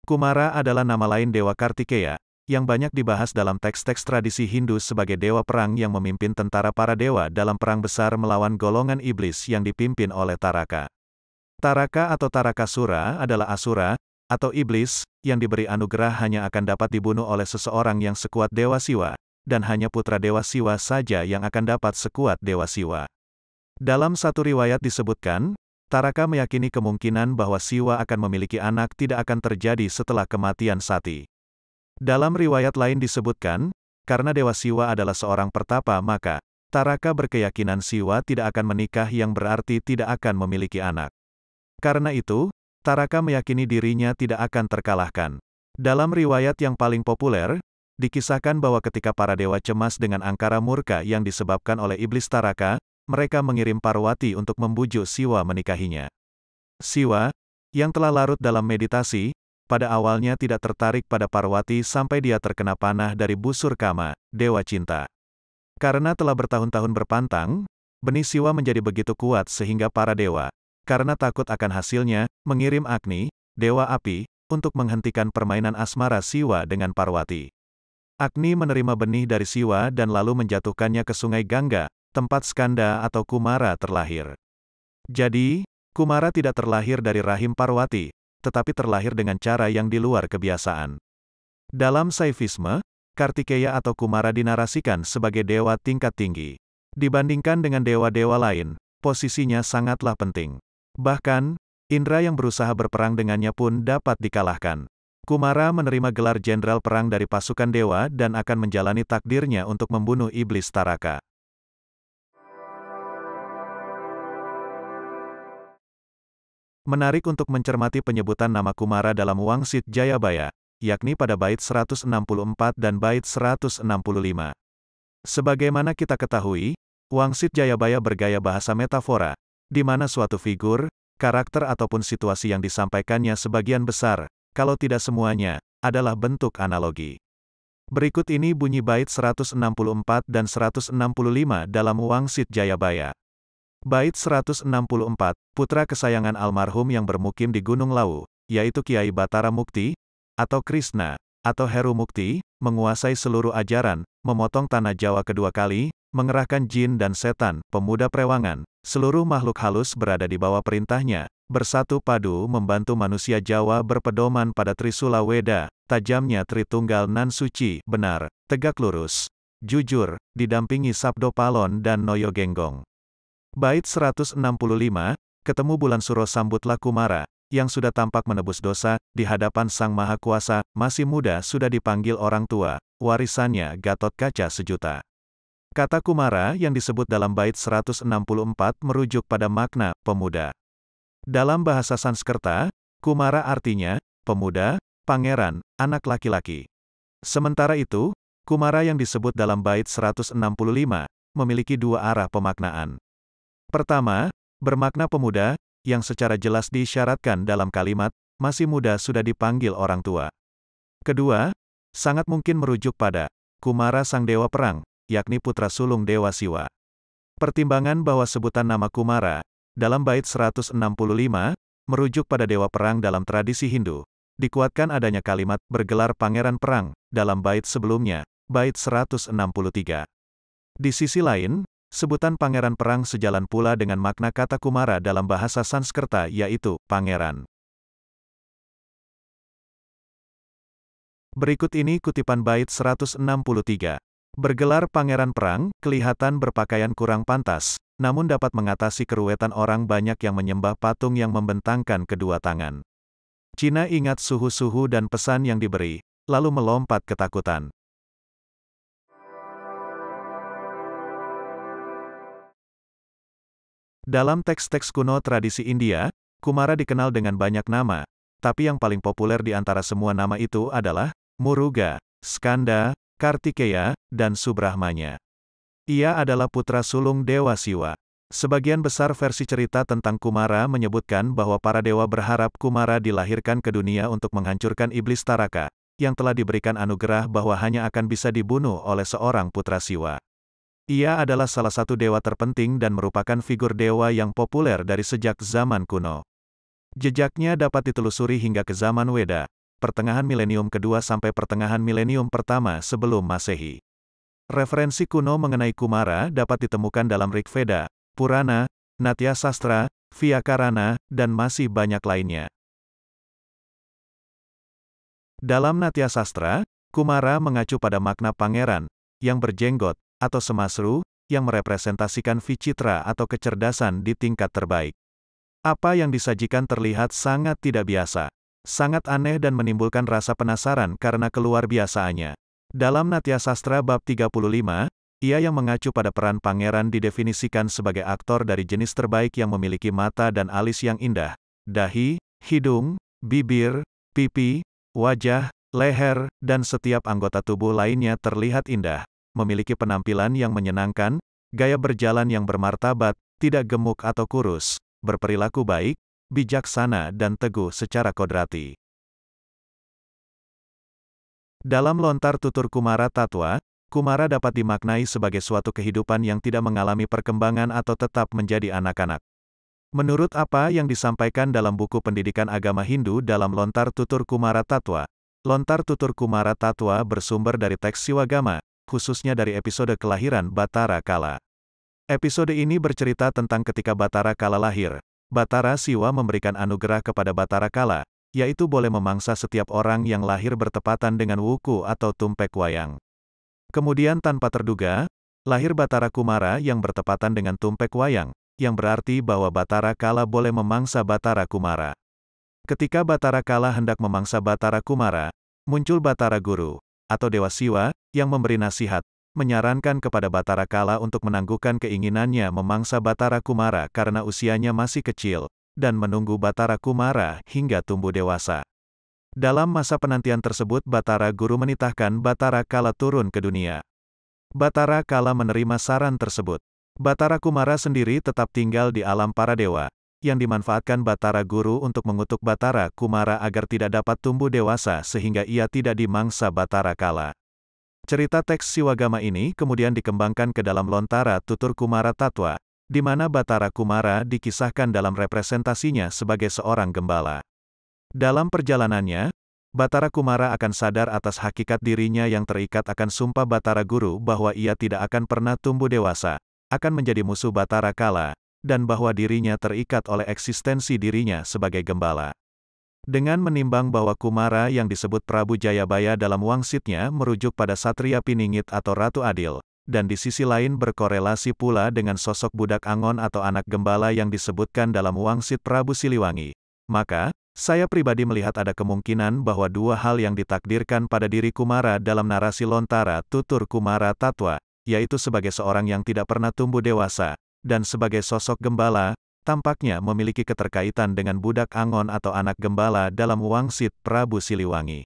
Kumara adalah nama lain Dewa Kartikeya, yang banyak dibahas dalam teks-teks tradisi Hindu sebagai dewa perang yang memimpin tentara para dewa dalam perang besar melawan golongan iblis yang dipimpin oleh Taraka. Taraka atau Tarakasura adalah asura, atau iblis, yang diberi anugerah hanya akan dapat dibunuh oleh seseorang yang sekuat Dewa Siwa, dan hanya putra Dewa Siwa saja yang akan dapat sekuat Dewa Siwa. Dalam satu riwayat disebutkan, Taraka meyakini kemungkinan bahwa Siwa akan memiliki anak tidak akan terjadi setelah kematian Sati. Dalam riwayat lain disebutkan, karena Dewa Siwa adalah seorang pertapa maka, Taraka berkeyakinan Siwa tidak akan menikah yang berarti tidak akan memiliki anak. Karena itu, Taraka meyakini dirinya tidak akan terkalahkan. Dalam riwayat yang paling populer, dikisahkan bahwa ketika para dewa cemas dengan angkara murka yang disebabkan oleh iblis Taraka, mereka mengirim Parwati untuk membujuk Siwa menikahinya. Siwa, yang telah larut dalam meditasi, pada awalnya tidak tertarik pada Parwati sampai dia terkena panah dari busur Kama, dewa cinta. Karena telah bertahun-tahun berpantang, benih Siwa menjadi begitu kuat sehingga para dewa, karena takut akan hasilnya, mengirim Agni, dewa api, untuk menghentikan permainan asmara Siwa dengan Parwati. Agni menerima benih dari Siwa dan lalu menjatuhkannya ke sungai Gangga, tempat Skanda atau Kumara terlahir. Jadi, Kumara tidak terlahir dari rahim Parwati, tetapi terlahir dengan cara yang di luar kebiasaan. Dalam Saivisme, Kartikeya atau Kumara dinarasikan sebagai dewa tingkat tinggi. Dibandingkan dengan dewa-dewa lain, posisinya sangatlah penting. Bahkan, Indra yang berusaha berperang dengannya pun dapat dikalahkan. Kumara menerima gelar jenderal perang dari pasukan dewa dan akan menjalani takdirnya untuk membunuh iblis Taraka. Menarik untuk mencermati penyebutan nama Kumara dalam Wangsit Jayabaya, yakni pada bait 164 dan bait 165. Sebagaimana kita ketahui, Wangsit Jayabaya bergaya bahasa metafora, di mana suatu figur, karakter ataupun situasi yang disampaikannya sebagian besar, kalau tidak semuanya, adalah bentuk analogi. Berikut ini bunyi bait 164 dan 165 dalam Wangsit Jayabaya. Bait 164, putra kesayangan almarhum yang bermukim di Gunung Lawu, yaitu Kiai Batara Mukti, atau Krishna, atau Heru Mukti, menguasai seluruh ajaran, memotong tanah Jawa kedua kali, mengerahkan jin dan setan, pemuda Prewangan, seluruh makhluk halus berada di bawah perintahnya, bersatu padu membantu manusia Jawa berpedoman pada Trisula Weda, tajamnya Tritunggal nan suci, benar, tegak lurus, jujur, didampingi Sabdo Palon dan Noyo Genggong. Bait 165, ketemu bulan suro sambutlah Kumara, yang sudah tampak menebus dosa, di hadapan Sang Maha Kuasa, masih muda sudah dipanggil orang tua, warisannya Gatot Kaca sejuta. Kata Kumara yang disebut dalam bait 164 merujuk pada makna, pemuda. Dalam bahasa Sanskerta, Kumara artinya, pemuda, pangeran, anak laki-laki. Sementara itu, Kumara yang disebut dalam bait 165, memiliki dua arah pemaknaan. Pertama, bermakna pemuda, yang secara jelas diisyaratkan dalam kalimat, masih muda sudah dipanggil orang tua. Kedua, sangat mungkin merujuk pada, Kumara sang dewa perang, yakni putra sulung Dewa Siwa. Pertimbangan bahwa sebutan nama Kumara, dalam bait 165, merujuk pada dewa perang dalam tradisi Hindu, dikuatkan adanya kalimat, bergelar pangeran perang, dalam bait sebelumnya, bait 163. Di sisi lain, sebutan pangeran perang sejalan pula dengan makna kata Kumara dalam bahasa Sanskerta yaitu, pangeran. Berikut ini kutipan bait 163. Bergelar pangeran perang, kelihatan berpakaian kurang pantas, namun dapat mengatasi keruwetan orang banyak yang menyembah patung yang membentangkan kedua tangan. Cina ingat suhu-suhu dan pesan yang diberi, lalu melompat ketakutan. Dalam teks-teks kuno tradisi India, Kumara dikenal dengan banyak nama, tapi yang paling populer di antara semua nama itu adalah Muruga, Skanda, Kartikeya, dan Subrahmanya. Ia adalah putra sulung Dewa Siwa. Sebagian besar versi cerita tentang Kumara menyebutkan bahwa para dewa berharap Kumara dilahirkan ke dunia untuk menghancurkan iblis Taraka, yang telah diberikan anugerah bahwa hanya akan bisa dibunuh oleh seorang putra Siwa. Ia adalah salah satu dewa terpenting dan merupakan figur dewa yang populer dari sejak zaman kuno. Jejaknya dapat ditelusuri hingga ke zaman Weda, pertengahan milenium kedua sampai pertengahan milenium pertama sebelum Masehi. Referensi kuno mengenai Kumara dapat ditemukan dalam Rig Veda, Purana, Natya Sastra, Vyakarana, dan masih banyak lainnya. Dalam Natya Sastra, Kumara mengacu pada makna pangeran, yang berjenggot, atau semasru, yang merepresentasikan vicitra atau kecerdasan di tingkat terbaik. Apa yang disajikan terlihat sangat tidak biasa, sangat aneh dan menimbulkan rasa penasaran karena keluar biasaannya. Dalam Natya Sastra bab 35, ia yang mengacu pada peran pangeran didefinisikan sebagai aktor dari jenis terbaik yang memiliki mata dan alis yang indah, dahi, hidung, bibir, pipi, wajah, leher, dan setiap anggota tubuh lainnya terlihat indah, memiliki penampilan yang menyenangkan, gaya berjalan yang bermartabat, tidak gemuk atau kurus, berperilaku baik, bijaksana dan teguh secara kodrati. Dalam lontar tutur Kumara Tatwa, Kumara dapat dimaknai sebagai suatu kehidupan yang tidak mengalami perkembangan atau tetap menjadi anak-anak. Menurut apa yang disampaikan dalam buku pendidikan agama Hindu dalam lontar tutur Kumara Tatwa, lontar tutur Kumara Tatwa bersumber dari teks Siwagama, khususnya dari episode kelahiran Batara Kala. Episode ini bercerita tentang ketika Batara Kala lahir. Batara Siwa memberikan anugerah kepada Batara Kala, yaitu boleh memangsa setiap orang yang lahir bertepatan dengan wuku atau tumpek wayang. Kemudian tanpa terduga, lahir Batara Kumara yang bertepatan dengan tumpek wayang, yang berarti bahwa Batara Kala boleh memangsa Batara Kumara. Ketika Batara Kala hendak memangsa Batara Kumara, muncul Batara Guru, atau Dewa Siwa, yang memberi nasihat, menyarankan kepada Batara Kala untuk menangguhkan keinginannya memangsa Batara Kumara karena usianya masih kecil, dan menunggu Batara Kumara hingga tumbuh dewasa. Dalam masa penantian tersebut Batara Guru menitahkan Batara Kala turun ke dunia. Batara Kala menerima saran tersebut. Batara Kumara sendiri tetap tinggal di alam para dewa, yang dimanfaatkan Batara Guru untuk mengutuk Batara Kumara agar tidak dapat tumbuh dewasa sehingga ia tidak dimangsa Batara Kala. Cerita teks Siwagama ini kemudian dikembangkan ke dalam lontara tutur Kumara Tatwa, di mana Batara Kumara dikisahkan dalam representasinya sebagai seorang gembala. Dalam perjalanannya, Batara Kumara akan sadar atas hakikat dirinya yang terikat akan sumpah Batara Guru bahwa ia tidak akan pernah tumbuh dewasa, akan menjadi musuh Batara Kala, dan bahwa dirinya terikat oleh eksistensi dirinya sebagai gembala. Dengan menimbang bahwa Kumara yang disebut Prabu Jayabaya dalam wangsitnya merujuk pada Satria Piningit atau Ratu Adil, dan di sisi lain berkorelasi pula dengan sosok budak Angon atau anak gembala yang disebutkan dalam wangsit Prabu Siliwangi, maka, saya pribadi melihat ada kemungkinan bahwa dua hal yang ditakdirkan pada diri Kumara dalam narasi lontara tutur Kumara Tatwa, yaitu sebagai seorang yang tidak pernah tumbuh dewasa, dan sebagai sosok gembala, tampaknya memiliki keterkaitan dengan budak Angon atau anak gembala dalam wangsit Prabu Siliwangi.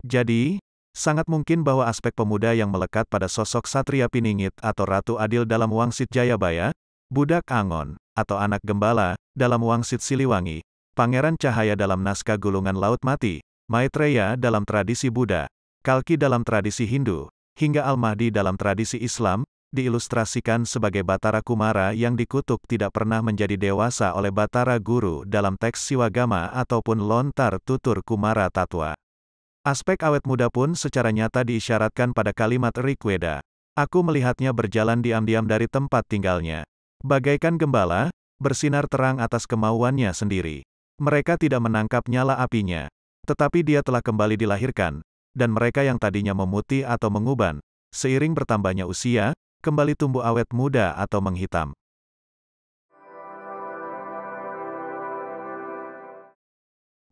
Jadi, sangat mungkin bahwa aspek pemuda yang melekat pada sosok Satria Piningit atau Ratu Adil dalam wangsit Jayabaya, budak Angon, atau anak gembala, dalam wangsit Siliwangi, Pangeran Cahaya dalam naskah Gulungan Laut Mati, Maitreya dalam tradisi Buddha, Kalki dalam tradisi Hindu, hingga Al-Mahdi dalam tradisi Islam, diilustrasikan sebagai Batara Kumara yang dikutuk tidak pernah menjadi dewasa oleh Batara Guru dalam teks Siwagama ataupun lontar tutur Kumara Tatwa. Aspek awet muda pun secara nyata diisyaratkan pada kalimat Rigveda. Aku melihatnya berjalan diam-diam dari tempat tinggalnya. Bagaikan gembala, bersinar terang atas kemauannya sendiri. Mereka tidak menangkap nyala apinya. Tetapi dia telah kembali dilahirkan, dan mereka yang tadinya memutih atau menguban, seiring bertambahnya usia, kembali tumbuh awet muda atau menghitam.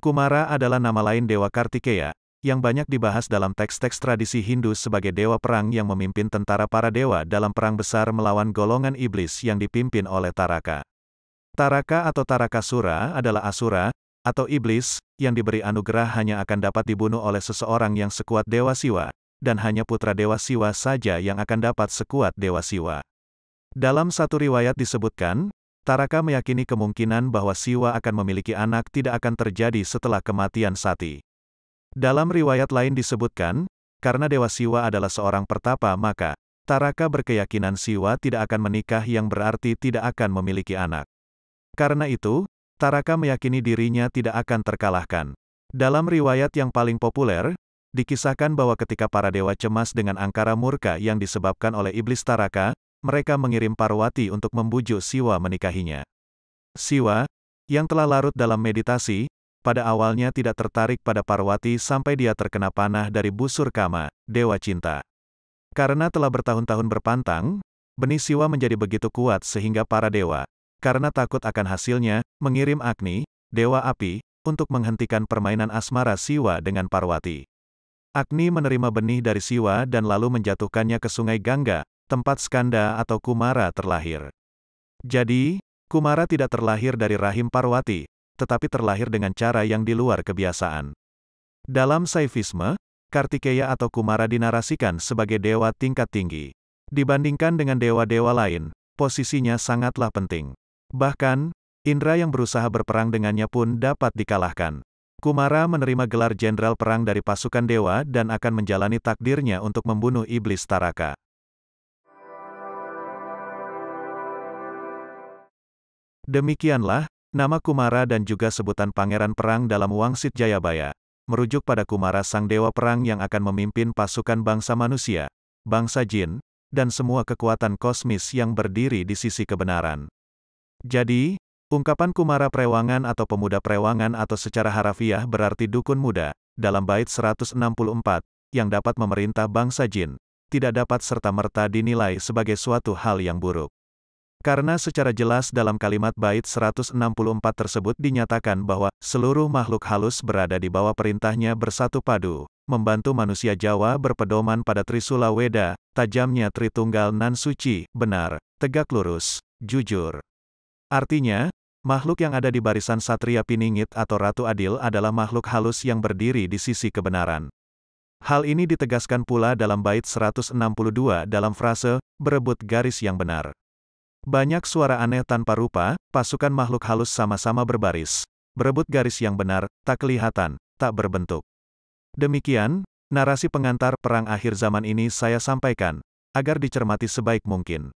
Kumara adalah nama lain Dewa Kartikeya, yang banyak dibahas dalam teks-teks tradisi Hindu sebagai dewa perang yang memimpin tentara para dewa dalam perang besar melawan golongan iblis yang dipimpin oleh Taraka. Taraka atau Tarakasura adalah asura, atau iblis, yang diberi anugerah hanya akan dapat dibunuh oleh seseorang yang sekuat Dewa Siwa, dan hanya putra Dewa Siwa saja yang akan dapat sekuat Dewa Siwa. Dalam satu riwayat disebutkan, Taraka meyakini kemungkinan bahwa Siwa akan memiliki anak tidak akan terjadi setelah kematian Sati. Dalam riwayat lain disebutkan, karena Dewa Siwa adalah seorang pertapa maka, Taraka berkeyakinan Siwa tidak akan menikah yang berarti tidak akan memiliki anak. Karena itu, Taraka meyakini dirinya tidak akan terkalahkan. Dalam riwayat yang paling populer, dikisahkan bahwa ketika para dewa cemas dengan angkara murka yang disebabkan oleh iblis Taraka, mereka mengirim Parwati untuk membujuk Siwa menikahinya. Siwa, yang telah larut dalam meditasi, pada awalnya tidak tertarik pada Parwati sampai dia terkena panah dari busur Kama, dewa cinta. Karena telah bertahun-tahun berpantang, benih Siwa menjadi begitu kuat sehingga para dewa, karena takut akan hasilnya, mengirim Agni, dewa api, untuk menghentikan permainan asmara Siwa dengan Parwati. Agni menerima benih dari Siwa dan lalu menjatuhkannya ke sungai Gangga, tempat Skanda atau Kumara terlahir. Jadi, Kumara tidak terlahir dari rahim Parwati, tetapi terlahir dengan cara yang di luar kebiasaan. Dalam Saivisme, Kartikeya atau Kumara dinarasikan sebagai dewa tingkat tinggi. Dibandingkan dengan dewa-dewa lain, posisinya sangatlah penting. Bahkan, Indra yang berusaha berperang dengannya pun dapat dikalahkan. Kumara menerima gelar jenderal perang dari pasukan dewa dan akan menjalani takdirnya untuk membunuh iblis Taraka. Demikianlah, nama Kumara dan juga sebutan pangeran perang dalam Wangsit Jayabaya, merujuk pada Kumara sang dewa perang yang akan memimpin pasukan bangsa manusia, bangsa jin, dan semua kekuatan kosmis yang berdiri di sisi kebenaran. Jadi, ungkapan Kumara Prewangan atau pemuda Prewangan atau secara harafiah berarti dukun muda, dalam bait 164, yang dapat memerintah bangsa jin, tidak dapat serta-merta dinilai sebagai suatu hal yang buruk. Karena secara jelas dalam kalimat bait 164 tersebut dinyatakan bahwa seluruh makhluk halus berada di bawah perintahnya bersatu padu, membantu manusia Jawa berpedoman pada Trisula Weda, tajamnya Tritunggal nan suci, benar, tegak lurus, jujur. Artinya, makhluk yang ada di barisan Satria Piningit atau Ratu Adil adalah makhluk halus yang berdiri di sisi kebenaran. Hal ini ditegaskan pula dalam bait 162 dalam frase, berebut garis yang benar. Banyak suara aneh tanpa rupa, pasukan makhluk halus sama-sama berbaris. Berebut garis yang benar, tak kelihatan, tak berbentuk. Demikian, narasi pengantar perang akhir zaman ini saya sampaikan, agar dicermati sebaik mungkin.